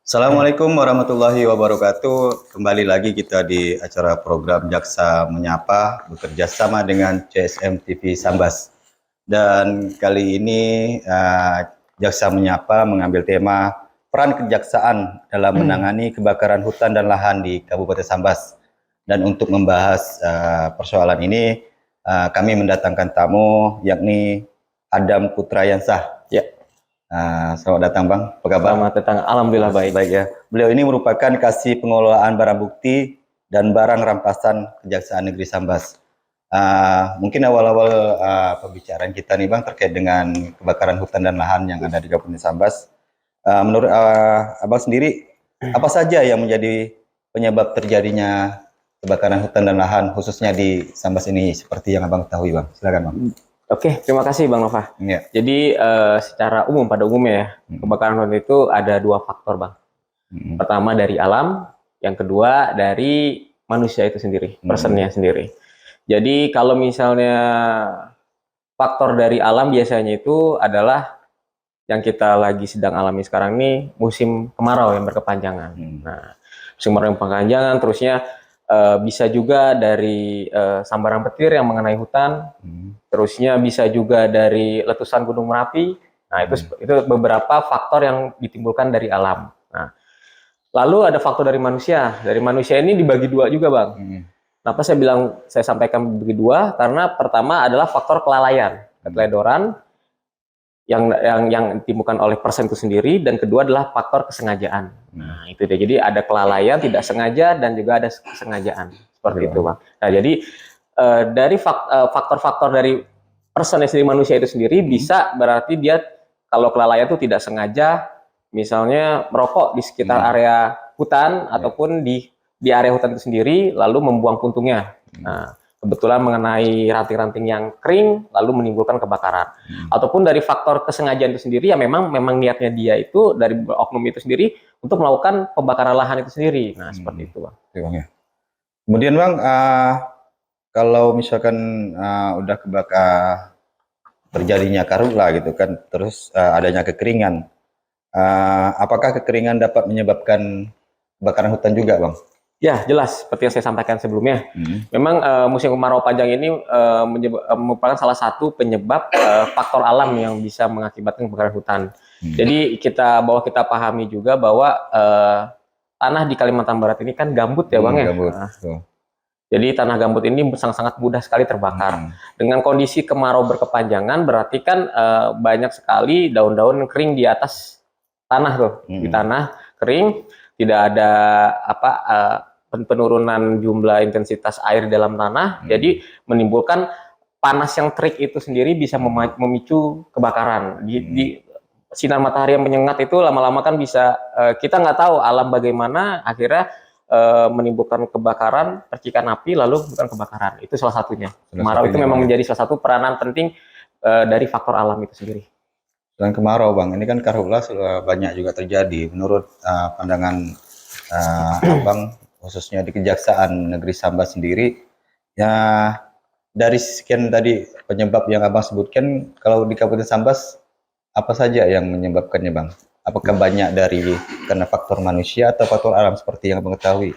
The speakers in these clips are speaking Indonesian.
Assalamualaikum warahmatullahi wabarakatuh. Kembali lagi kita di acara program Jaksa Menyapa bekerja sama dengan CSM TV Sambas. Dan kali ini Jaksa Menyapa mengambil tema peran kejaksaan dalam menangani kebakaran hutan dan lahan di Kabupaten Sambas. Dan untuk membahas persoalan ini kami mendatangkan tamu yakni Adam Putrayansah. Ya. Selamat datang Bang, apa kabar? Selamat datang, alhamdulillah baik. Baik ya. Beliau ini merupakan kasih pengelolaan barang bukti dan barang rampasan Kejaksaan Negeri Sambas. Mungkin awal-awal pembicaraan kita nih Bang terkait dengan kebakaran hutan dan lahan yang ada di Kabupaten Sambas. Menurut Abang sendiri, apa saja yang menjadi penyebab terjadinya kebakaran hutan dan lahan khususnya di Sambas ini seperti yang Abang ketahui Bang? Silakan Bang. Oke, terima kasih Bang Nova. Ya. Jadi secara umum, pada umumnya ya, kebakaran hutan itu ada dua faktor Bang. Pertama dari alam, yang kedua dari manusia itu sendiri, personnya sendiri. Jadi kalau misalnya faktor dari alam biasanya itu adalah yang kita lagi sedang alami sekarang ini musim kemarau yang berkepanjangan. Nah, musim kemarau yang berkepanjangan, terusnya bisa juga dari sambaran petir yang mengenai hutan, terusnya bisa juga dari letusan Gunung Merapi. Nah, itu beberapa faktor yang ditimbulkan dari alam. Nah, lalu ada faktor dari manusia. Dari manusia ini dibagi dua juga, Bang. Kenapa saya sampaikan bagi dua? Karena pertama adalah faktor kelalaian, keteledoran yang ditimbulkan oleh person itu sendiri, dan kedua adalah faktor kesengajaan. Nah, itu dia. Jadi ada kelalaian tidak sengaja dan juga ada kesengajaan seperti itu, Bang. Nah, jadi dari faktor-faktor dari person sendiri, manusia itu sendiri bisa berarti dia kalau kelalaian itu tidak sengaja, misalnya merokok di sekitar area hutan ataupun di area hutan itu sendiri lalu membuang puntungnya. Nah, kebetulan mengenai ranting-ranting yang kering lalu menimbulkan kebakaran. Ataupun dari faktor kesengajaan itu sendiri ya memang niatnya dia itu dari oknum itu sendiri untuk melakukan pembakaran lahan itu sendiri. Nah, seperti itu, Bang. Kemudian Bang, kalau misalkan udah kebakar terjadinya karhutla gitu kan, terus adanya kekeringan, apakah kekeringan dapat menyebabkan kebakaran hutan juga, Bang? Ya, jelas. Seperti yang saya sampaikan sebelumnya. Memang musim kemarau panjang ini merupakan salah satu penyebab faktor alam yang bisa mengakibatkan kebakaran hutan. Jadi kita pahami juga bahwa tanah di Kalimantan Barat ini kan gambut ya, Bang ya. Gambut. Jadi tanah gambut ini sangat-sangat mudah sekali terbakar. Dengan kondisi kemarau berkepanjangan berarti kan banyak sekali daun-daun kering di atas tanah tuh, di tanah kering, tidak ada penurunan jumlah intensitas air di dalam tanah, jadi menimbulkan panas yang terik itu sendiri bisa memicu kebakaran. Di sinar matahari yang menyengat itu lama-lama kan bisa kita nggak tahu alam bagaimana, akhirnya menimbulkan kebakaran, percikan api, lalu bukan kebakaran. Itu salah satunya. Kemarau itu memang menjadi salah satu peranan penting dari faktor alam itu sendiri. Dan kemarau Bang, ini kan karhutla banyak juga terjadi. Menurut pandangan Abang, khususnya di Kejaksaan Negeri Sambas sendiri, ya dari sekian tadi penyebab yang Abang sebutkan, kalau di Kabupaten Sambas, apa saja yang menyebabkannya Bang? Apakah banyak karena faktor manusia atau faktor alam seperti yang Abang ketahui?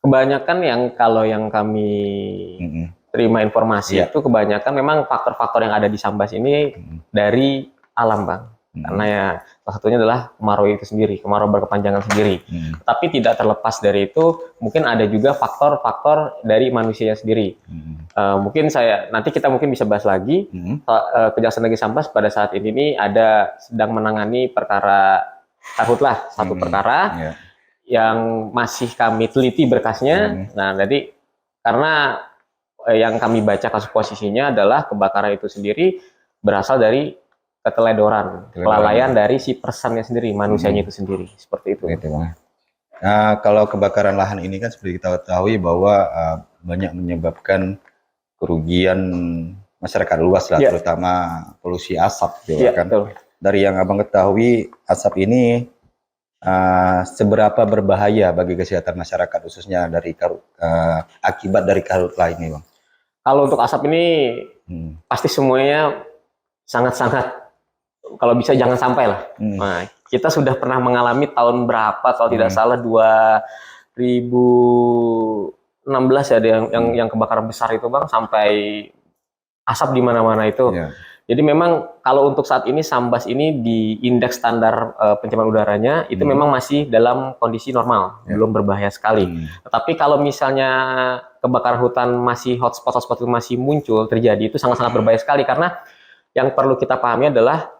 Kebanyakan kalau yang kami terima informasi itu kebanyakan memang faktor-faktor yang ada di Sambas ini dari alam, Bang. Karena ya salah satunya adalah kemarau itu sendiri, kemarau berkepanjangan sendiri. Tapi tidak terlepas dari itu, mungkin ada juga faktor-faktor dari manusia sendiri. Mungkin nanti kita mungkin bisa bahas lagi. Kejaksaan Negeri Sambas pada saat ini sedang menangani perkara karhutla, satu perkara yang masih kami teliti berkasnya. Nah, jadi karena yang kami baca kasus posisinya adalah kebakaran itu sendiri berasal dari keteledoran, kelalaian dari si personnya sendiri, manusianya itu sendiri, seperti itu. Nah, kalau kebakaran lahan ini kan seperti kita ketahui bahwa banyak menyebabkan kerugian masyarakat luas lah, terutama polusi asap, kan. Dari yang Abang ketahui, asap ini seberapa berbahaya bagi kesehatan masyarakat khususnya dari akibat dari karhutla ini, Bang? Kalau untuk asap ini pasti semuanya sangat-sangat kalau bisa jangan sampai lah. Nah, kita sudah pernah mengalami tahun berapa kalau tidak salah 2016 ya, ada yang kebakaran besar itu Bang, sampai asap di mana-mana itu. Jadi memang kalau untuk saat ini Sambas ini di indeks standar pencemaran udaranya itu memang masih dalam kondisi normal, belum berbahaya sekali. Tetapi kalau misalnya kebakaran hutan masih hotspot itu masih muncul terjadi, itu sangat-sangat berbahaya sekali, karena yang perlu kita pahami adalah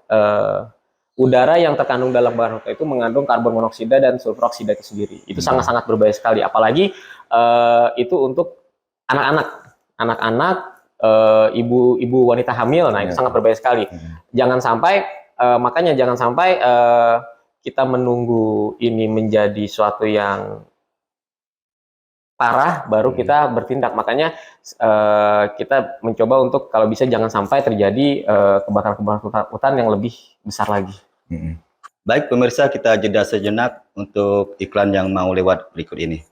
udara yang terkandung dalam kebakaran hutan itu mengandung karbon monoksida dan sulfur oksida itu sendiri. Itu sangat-sangat berbahaya sekali, apalagi itu untuk anak-anak, ibu wanita hamil. Nah, itu sangat berbahaya sekali. Jangan sampai makanya jangan sampai kita menunggu ini menjadi suatu yang parah baru kita bertindak. Makanya kita mencoba untuk kalau bisa jangan sampai terjadi kebakaran hutan yang lebih besar lagi. Baik pemirsa, kita jeda sejenak untuk iklan yang mau lewat berikut ini.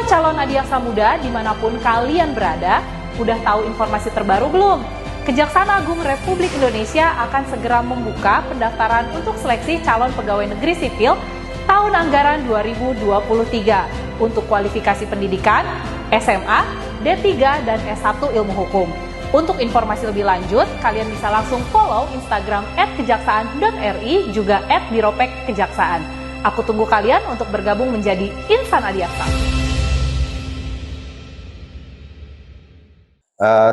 Calon Adiaksa Muda dimanapun kalian berada, udah tahu informasi terbaru belum? Kejaksaan Agung Republik Indonesia akan segera membuka pendaftaran untuk seleksi calon pegawai negeri sipil tahun anggaran 2023 untuk kualifikasi pendidikan, SMA, D3, dan S1 Ilmu Hukum. Untuk informasi lebih lanjut, kalian bisa langsung follow Instagram @kejaksaan.ri juga @biropek-kejaksaan. Aku tunggu kalian untuk bergabung menjadi Insan Adiaksa.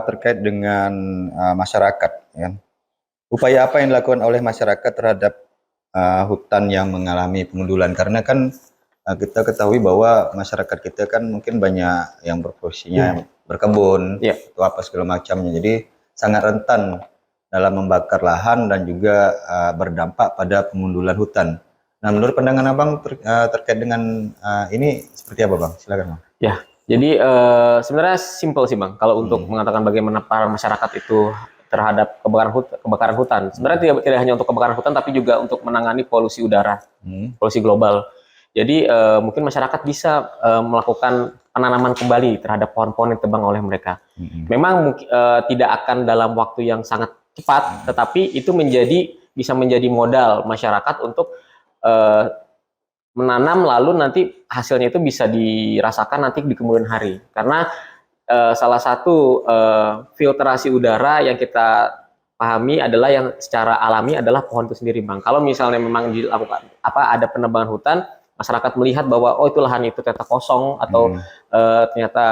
Terkait dengan masyarakat, ya. Upaya apa yang dilakukan oleh masyarakat terhadap hutan yang mengalami pengundulan? Karena kan kita ketahui bahwa masyarakat kita kan mungkin banyak yang berprofesinya berkebun, atau apa segala macamnya. Jadi sangat rentan dalam membakar lahan dan juga berdampak pada pengundulan hutan. Nah, menurut pandangan Abang terkait dengan ini seperti apa, Bang? Silakan, Bang. Ya. Jadi sebenarnya simpel sih Bang, kalau untuk mengatakan bagaimana para masyarakat itu terhadap kebakaran hutan. Sebenarnya tidak hanya untuk kebakaran hutan, tapi juga untuk menangani polusi udara, polusi global. Jadi mungkin masyarakat bisa melakukan penanaman kembali terhadap pohon-pohon yang ditebang oleh mereka. Memang tidak akan dalam waktu yang sangat cepat, tetapi itu bisa menjadi modal masyarakat untuk menanam, lalu nanti hasilnya itu bisa dirasakan nanti di kemudian hari. Karena salah satu filtrasi udara yang kita pahami adalah yang secara alami adalah pohon itu sendiri, Bang. Kalau misalnya memang dilakukan ada penebangan hutan, masyarakat melihat bahwa itu lahan itu ternyata kosong atau ternyata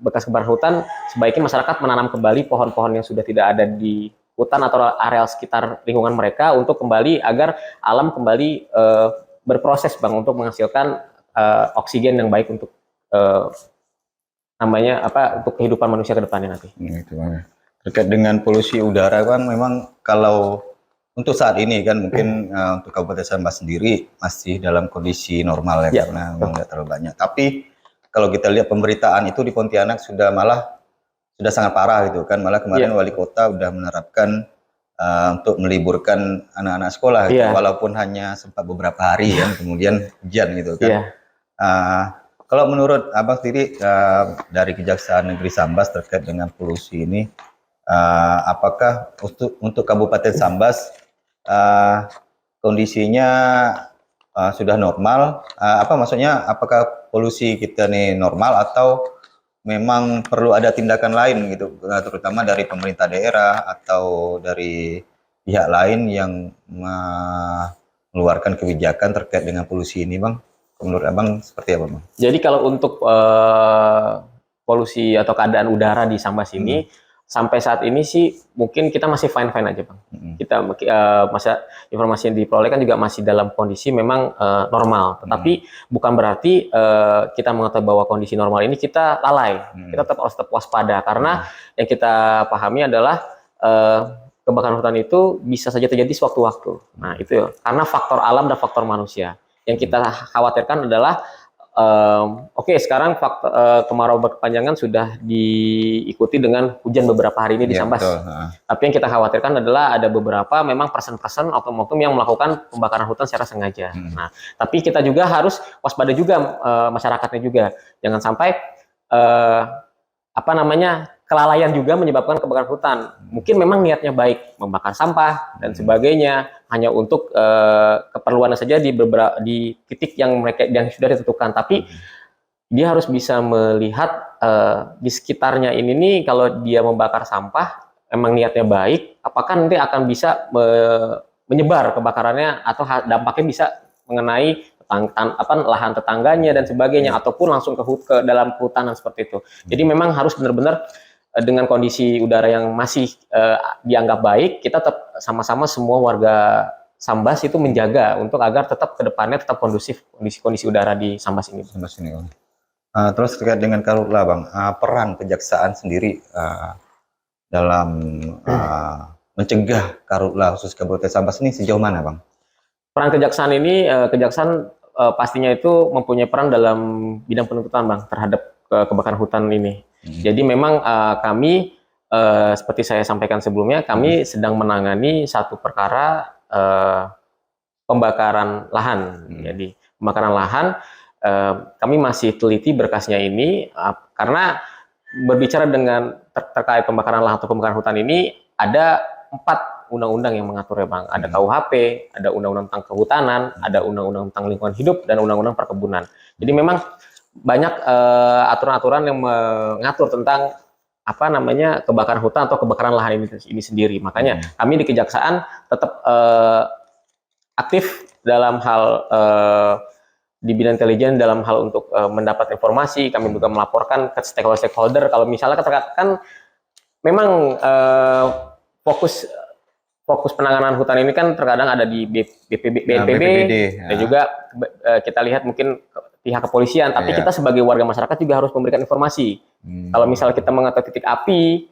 bekas kebakaran hutan, sebaiknya masyarakat menanam kembali pohon-pohon yang sudah tidak ada di hutan atau areal sekitar lingkungan mereka untuk kembali agar alam kembali berproses Bang untuk menghasilkan oksigen yang baik untuk untuk kehidupan manusia ke depannya nanti. Itu terkait dengan polusi udara kan memang kalau untuk saat ini kan mungkin untuk Kabupaten Sambas sendiri masih dalam kondisi normal ya, karena memang tidak terlalu banyak. Tapi kalau kita lihat pemberitaan itu di Pontianak sudah sangat parah gitu kan. Malah kemarin wali kota udah menerapkan untuk meliburkan anak-anak sekolah gitu, walaupun hanya sempat beberapa hari ya, kemudian hujan gitu kan. Kalau menurut Abang sendiri dari Kejaksaan Negeri Sambas terkait dengan polusi ini, apakah untuk Kabupaten Sambas kondisinya sudah normal? Maksudnya apakah polusi kita nih normal atau memang perlu ada tindakan lain gitu, terutama dari pemerintah daerah atau dari pihak lain yang mengeluarkan kebijakan terkait dengan polusi ini, Bang? Menurut Abang seperti apa, Bang? Jadi kalau untuk polusi atau keadaan udara di Sambas ini, sampai saat ini sih mungkin kita masih fine-fine aja, Bang. Kita informasi yang diperoleh kan juga masih dalam kondisi memang normal. Tetapi bukan berarti kita mengatakan bahwa kondisi normal ini kita lalai. Kita tetap waspada, karena yang kita pahami adalah kebakaran hutan itu bisa saja terjadi sewaktu-waktu. Nah, itu ya. Karena faktor alam dan faktor manusia. Yang kita khawatirkan adalah Oke, sekarang kemarau berkepanjangan sudah diikuti dengan hujan beberapa hari ini di Iya, Sambas. betul. Tapi yang kita khawatirkan adalah ada beberapa memang person-person oknum-oknum yang melakukan pembakaran hutan secara sengaja. Nah, tapi kita juga harus waspada juga, masyarakatnya juga. Jangan sampai kelalaian juga menyebabkan kebakaran hutan. Mungkin memang niatnya baik, membakar sampah dan sebagainya, hanya untuk keperluan saja di titik yang sudah ditentukan. Tapi dia harus bisa melihat di sekitarnya ini nih, kalau dia membakar sampah, emang niatnya baik, apakah nanti akan bisa menyebar kebakarannya atau dampaknya bisa mengenai lahan tetangganya dan sebagainya, ataupun langsung ke dalam kehutanan seperti itu. Jadi memang harus benar-benar dengan kondisi udara yang masih dianggap baik, kita tetap sama-sama semua warga Sambas itu menjaga untuk agar tetap ke depannya tetap kondusif kondisi udara di Sambas ini. Terus terkait dengan karhutlah Bang, peran kejaksaan sendiri dalam mencegah karhutlah khusus Kabupaten Sambas ini sejauh mana Bang? Peran kejaksaan ini, kejaksaan pastinya itu mempunyai peran dalam bidang penuntutan Bang terhadap kebakaran hutan ini. Jadi memang kami seperti saya sampaikan sebelumnya, kami sedang menangani satu perkara pembakaran lahan. Jadi pembakaran lahan, kami masih teliti berkasnya ini karena berbicara dengan terkait pembakaran lahan atau pembakaran hutan ini ada 4 undang-undang yang mengaturnya Bang. Ada KUHP, ada undang-undang tentang kehutanan, ada undang-undang tentang lingkungan hidup, dan undang-undang perkebunan. Jadi memang banyak aturan-aturan yang mengatur tentang kebakaran hutan atau kebakaran lahan ini sendiri. Makanya kami di kejaksaan tetap aktif dalam hal di bidang intelijen dalam hal untuk mendapat informasi. Kami juga melaporkan ke stakeholder kalau misalnya kan memang fokus penanganan hutan ini kan terkadang ada di BPBD dan juga kita lihat mungkin pihak kepolisian, tapi kita sebagai warga masyarakat juga harus memberikan informasi. Kalau misalnya kita mengetahui titik api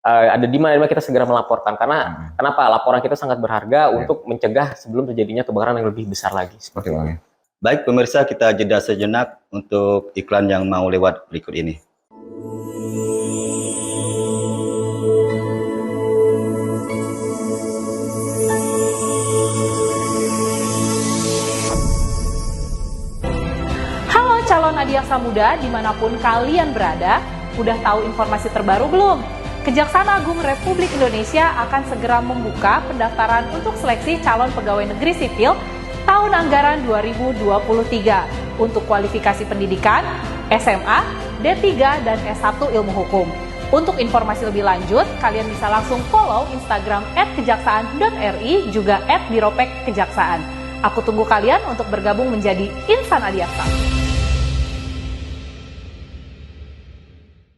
ada di mana, kita segera melaporkan, karena kenapa? Laporan kita sangat berharga untuk mencegah sebelum terjadinya kebakaran yang lebih besar lagi. Seperti itu. Baik pemirsa, kita jeda sejenak untuk iklan yang mau lewat berikut ini. Calon Adiaksa Muda dimanapun kalian berada, udah tahu informasi terbaru belum? Kejaksaan Agung Republik Indonesia akan segera membuka pendaftaran untuk seleksi calon pegawai negeri sipil tahun anggaran 2023 untuk kualifikasi pendidikan, SMA, D3, dan S1 Ilmu Hukum. Untuk informasi lebih lanjut, kalian bisa langsung follow Instagram @kejaksaan.ri juga @biropek kejaksaan. Aku tunggu kalian untuk bergabung menjadi Insan Adiaksa.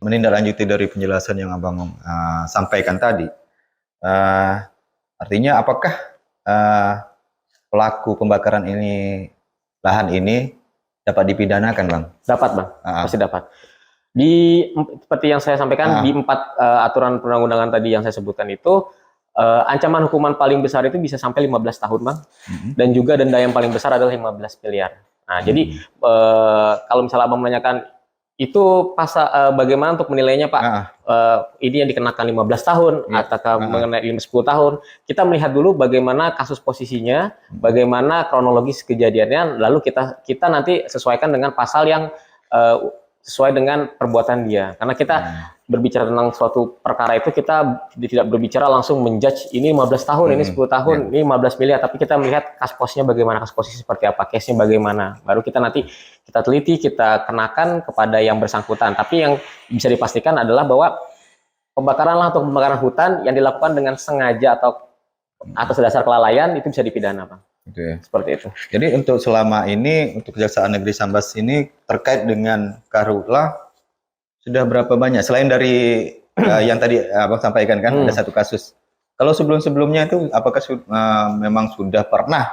Menindaklanjuti dari penjelasan yang Abang sampaikan tadi, artinya apakah pelaku pembakaran lahan ini dapat dipidanakan Bang? Dapat Bang, pasti dapat. Seperti yang saya sampaikan di 4 aturan perundang-undangan tadi yang saya sebutkan itu, ancaman hukuman paling besar itu bisa sampai 15 tahun Bang, dan juga denda yang paling besar adalah 15 miliar. Nah, jadi kalau misalnya Abang menanyakan itu bagaimana untuk menilainya Pak, ini yang dikenakan 15 tahun atau mengenai 10 tahun, kita melihat dulu bagaimana kasus posisinya, bagaimana kronologis kejadiannya, lalu kita nanti sesuaikan dengan pasal yang sesuai dengan perbuatan dia. Karena kita berbicara tentang suatu perkara itu, kita tidak berbicara langsung menjudge ini 15 tahun, ini 10 tahun, ini 15 miliar, tapi kita melihat kasus posisinya bagaimana, kasus posisi seperti apa, case-nya bagaimana. Baru kita nanti kita teliti, kita kenakan kepada yang bersangkutan. Tapi yang bisa dipastikan adalah bahwa pembakaran lahan atau pembakaran hutan yang dilakukan dengan sengaja atau atas dasar kelalaian itu bisa dipidana, Bang. Seperti itu. Jadi untuk selama ini, untuk Kejaksaan Negeri Sambas ini terkait dengan karhutlah sudah berapa banyak? Selain dari yang tadi Abang sampaikan kan ada satu kasus. Kalau sebelum-sebelumnya itu apakah memang sudah pernah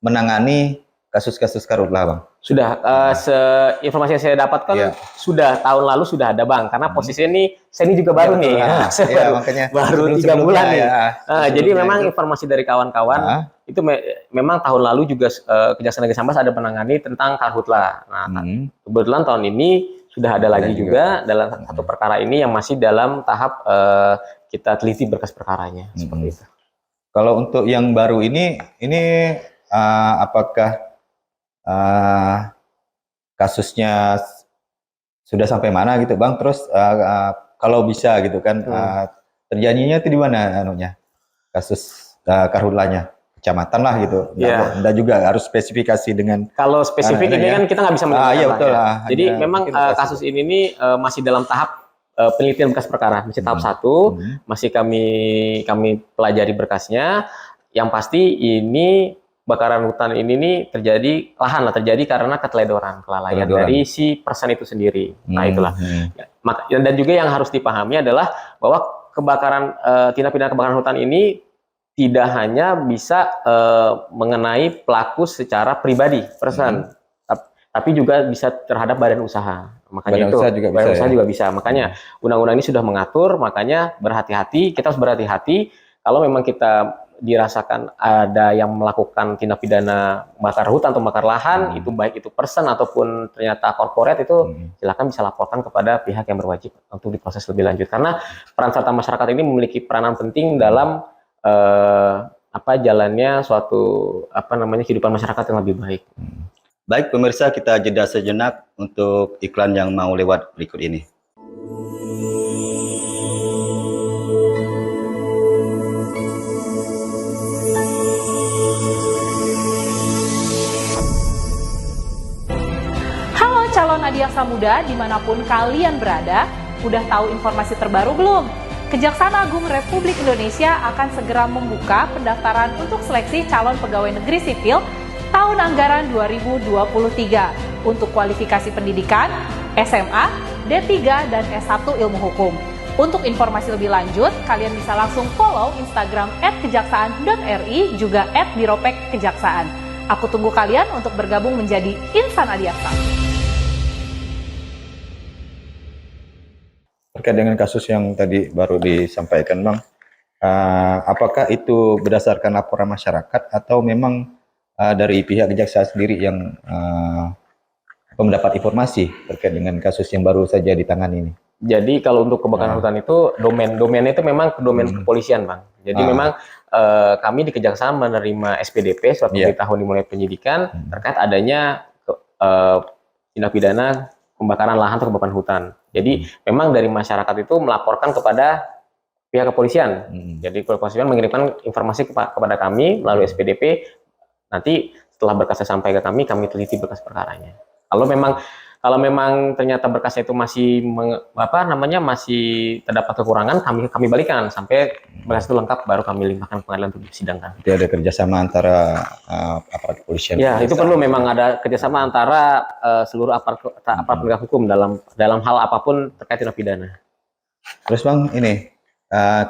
menangani kasus-kasus karhutlah Bang? Sudah, informasi yang saya dapatkan sudah tahun lalu sudah ada Bang, karena posisinya saya ini juga baru nih, makanya baru 3 bulan nih. Jadi memang informasi dari kawan-kawan memang tahun lalu juga Kejaksaan Negeri Sambas ada menangani tentang karhutla. Nah, kebetulan tahun ini sudah ada lagi juga dalam satu perkara ini yang masih dalam tahap kita teliti berkas perkaranya seperti itu. Kalau untuk yang baru ini apakah kasusnya sudah sampai mana gitu Bang? Terus kalau bisa gitu kan terjadinya itu di mana anunya? Kasus karhulanya kecamatan lah gitu. Nggak juga harus spesifikasi dengan kalau spesifik ini kan kita nggak bisa menentukan. Iya betul lah. Jadi memang kasus ini nih masih dalam tahap penelitian berkas perkara, masih tahap 1, masih kami pelajari berkasnya. Yang pasti ini kebakaran hutan ini nih terjadi karena kelalaian dari si person itu sendiri. Nah itulah. Dan juga yang harus dipahami adalah bahwa tindak pidana kebakaran hutan ini tidak hanya bisa mengenai pelaku secara pribadi, person, tapi juga bisa terhadap badan usaha. Makanya badan usaha juga bisa. Makanya undang-undang ini sudah mengatur, makanya kita harus berhati-hati kalau memang kita dirasakan ada yang melakukan tindak pidana bakar hutan atau bakar lahan, itu baik itu person ataupun ternyata corporate, itu silakan bisa laporkan kepada pihak yang berwajib untuk diproses lebih lanjut. Karena peran serta masyarakat ini memiliki peranan penting dalam jalannya suatu kehidupan masyarakat yang lebih baik. Baik pemirsa, kita jeda sejenak untuk iklan yang mau lewat berikut ini. Halo calon adiaksa muda dimanapun kalian berada, udah tahu informasi terbaru belum? Kejaksaan Agung Republik Indonesia akan segera membuka pendaftaran untuk seleksi calon pegawai negeri sipil tahun anggaran 2023 untuk kualifikasi pendidikan, SMA, D3, dan S1 Ilmu Hukum. Untuk informasi lebih lanjut, kalian bisa langsung follow Instagram @kejaksaan.ri juga @biropekkejaksaan. Aku tunggu kalian untuk bergabung menjadi insan adiaksa. Terkait dengan kasus yang tadi baru disampaikan Bang, apakah itu berdasarkan laporan masyarakat atau memang dari pihak kejaksaan sendiri yang mendapat informasi terkait dengan kasus yang baru saja ditangani ini? Jadi kalau untuk kebakaran hutan itu domainnya itu memang domain kepolisian Bang. Jadi memang kami di Kejaksaan menerima SPDP, surat pemberitahuan dimulai penyidikan terkait adanya tindak pidana pembakaran lahan atau kebakaran hutan. Jadi memang dari masyarakat itu melaporkan kepada pihak kepolisian. Jadi kepolisian mengirimkan informasi kepada kami melalui SPDP. Nanti setelah berkasnya sampai ke kami teliti berkas perkaranya. Kalau memang ternyata berkasnya itu masih masih terdapat kekurangan, kami balikan sampai berkas itu lengkap, baru kami limpahkan pengadilan untuk disidangkan. Jadi ada kerjasama antara aparat kepolisian. Ya, itu perlu memang ada kerjasama antara seluruh aparat penegak hukum dalam hal apapun terkait tindak pidana. Terus Bang, ini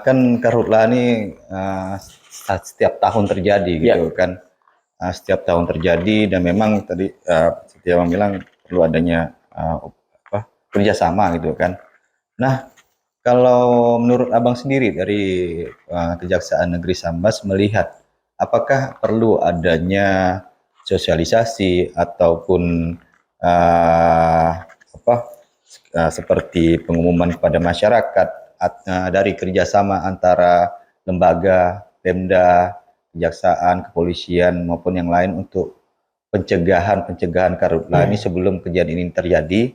kan karhutla ini setiap tahun terjadi gitu kan. Setiap tahun terjadi dan memang tadi seperti Abang bilang perlu adanya kerjasama gitu kan. Nah, kalau menurut Abang sendiri dari Kejaksaan Negeri Sambas melihat apakah perlu adanya sosialisasi ataupun seperti pengumuman kepada masyarakat dari kerjasama antara lembaga, Pemda, kejaksaan, kepolisian maupun yang lain untuk pencegahan karhutla ini sebelum kejadian ini terjadi,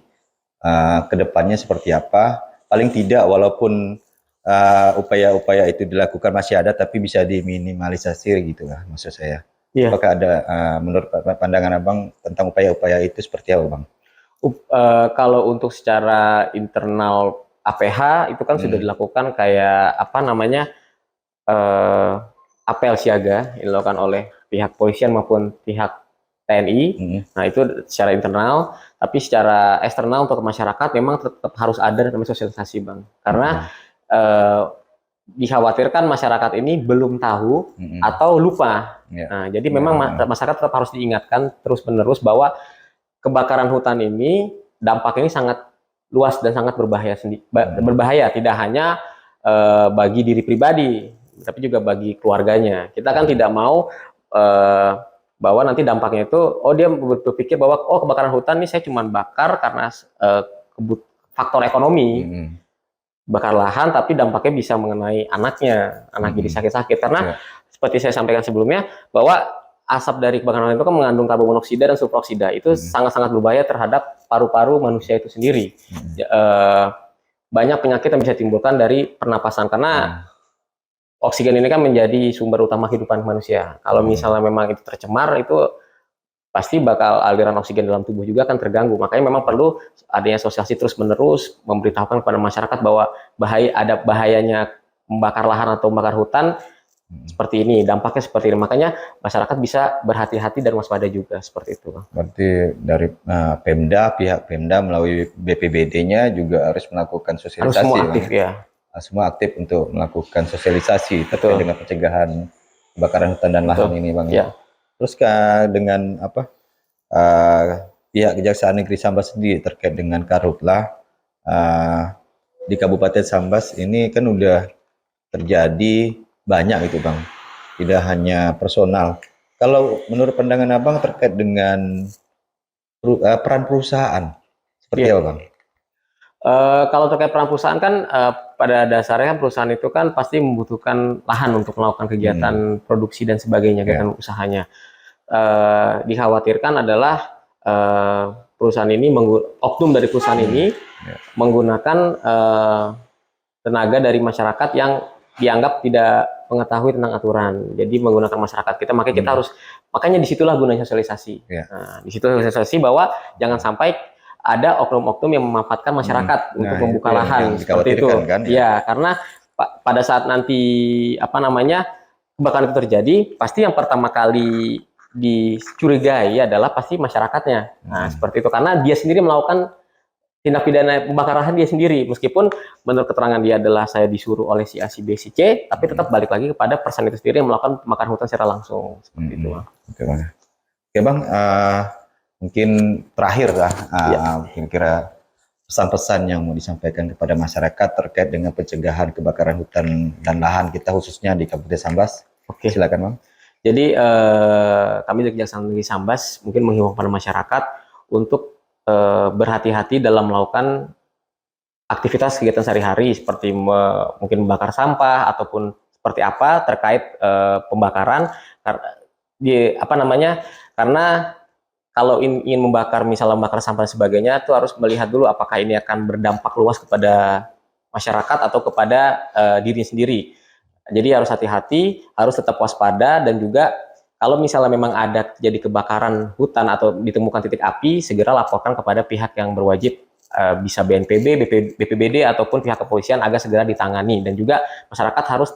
kedepannya seperti apa? Paling tidak walaupun upaya-upaya itu dilakukan masih ada, tapi bisa diminimalisasi gitu lah maksud saya. Apakah ada menurut pandangan Abang tentang upaya-upaya itu seperti apa Bang? Kalau untuk secara internal APH itu kan sudah dilakukan kayak apel siaga yang dilakukan oleh pihak polisian maupun pihak TNI. Nah itu secara internal, tapi secara eksternal untuk masyarakat memang tetap harus ada namanya sosialisasi Bang. Karena dikhawatirkan masyarakat ini belum tahu atau lupa. Nah jadi memang masyarakat tetap harus diingatkan terus-menerus bahwa kebakaran hutan ini dampaknya ini sangat luas dan sangat berbahaya, tidak hanya bagi diri pribadi, tapi juga bagi keluarganya. Kita kan tidak mau bahwa nanti dampaknya itu, dia berpikir bahwa kebakaran hutan ini saya cuma bakar karena faktor ekonomi, bakar lahan, tapi dampaknya bisa mengenai anaknya, anak jadi sakit-sakit. Karena seperti saya sampaikan sebelumnya, bahwa asap dari kebakaran hutan itu kan mengandung karbon monoksida dan superoksida, itu sangat-sangat berbahaya terhadap paru-paru manusia itu sendiri. Banyak penyakit yang bisa timbulkan dari pernapasan, karena oksigen ini kan menjadi sumber utama kehidupan manusia. Kalau misalnya memang itu tercemar, itu pasti bakal aliran oksigen dalam tubuh juga akan terganggu. Makanya memang perlu adanya sosialisasi terus-menerus, memberitahukan kepada masyarakat bahwa ada bahayanya membakar lahan atau membakar hutan seperti ini, dampaknya seperti ini. Makanya masyarakat bisa berhati-hati dan waspada juga, seperti itu. Berarti dari pihak Pemda melalui BPBD-nya juga harus melakukan sosialisasi. Harus semua aktif ya. Semua aktif untuk melakukan sosialisasi terkait dengan pencegahan kebakaran hutan dan lahan ini, Bang. Ya. Terus dengan pihak Kejaksaan Negeri Sambas sendiri terkait dengan Karhutlah di Kabupaten Sambas ini kan udah terjadi banyak itu, Bang. Tidak hanya personal. Kalau menurut pandangan Abang terkait dengan peran perusahaan seperti apa, Bang? Kalau terkait peran perusahaan kan pada dasarnya kan perusahaan itu kan pasti membutuhkan lahan untuk melakukan kegiatan produksi dan sebagainya, kegiatan usahanya. Dikhawatirkan adalah perusahaan ini, oknum dari perusahaan ini menggunakan tenaga dari masyarakat yang dianggap tidak mengetahui tentang aturan. Jadi menggunakan masyarakat kita, makanya disitulah gunanya sosialisasi. Nah, disitu sosialisasi bahwa jangan sampai ada oknum-oknum yang memanfaatkan masyarakat untuk membuka lahan seperti itu. Kan, ya, karena pada saat nanti kebakaran itu terjadi, pasti yang pertama kali dicurigai adalah pasti masyarakatnya. Nah, seperti itu, karena dia sendiri melakukan tindak pidana pembakaran lahan dia sendiri, meskipun menurut keterangan dia adalah saya disuruh oleh si A, si B, si C, tapi tetap balik lagi kepada person itu sendiri yang melakukan pembakaran hutan secara langsung, seperti itu. Oke, Bang. Mungkin terakhir lah, kira-kira pesan-pesan yang mau disampaikan kepada masyarakat terkait dengan pencegahan kebakaran hutan dan lahan kita khususnya di Kabupaten Sambas. Oke, silakan, Bang. Jadi kami dari Kejaksaan Negeri Sambas mungkin menghimbau kepada masyarakat untuk berhati-hati dalam melakukan aktivitas kegiatan sehari-hari seperti mungkin membakar sampah ataupun seperti apa terkait pembakaran. Karena kalau ingin misalnya membakar sampah dan sebagainya, itu harus melihat dulu apakah ini akan berdampak luas kepada masyarakat atau kepada diri sendiri. Jadi harus hati-hati, harus tetap waspada, dan juga kalau misalnya memang ada terjadi kebakaran hutan atau ditemukan titik api, segera laporkan kepada pihak yang berwajib, bisa BNPB, BPBD, ataupun pihak kepolisian agar segera ditangani. Dan juga masyarakat harus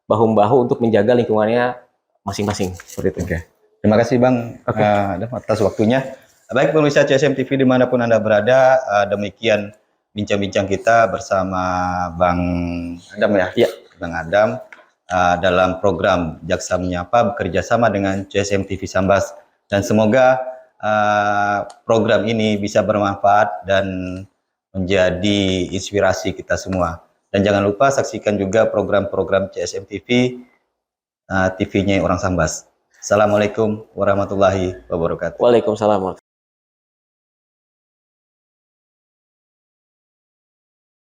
bahu-membahu untuk menjaga lingkungannya masing-masing. Seperti itu. Oke. Terima kasih, Bang, atas waktunya. Baik pemirsa CSM TV dimanapun Anda berada, demikian bincang-bincang kita bersama Bang Adam ya. Bang Adam dalam program Jaksa Menyapa bekerja sama dengan CSM TV Sambas, dan semoga program ini bisa bermanfaat dan menjadi inspirasi kita semua. Dan jangan lupa saksikan juga program-program CSM TV, TV-nya Orang Sambas. Assalamualaikum warahmatullahi wabarakatuh. Waalaikumsalam.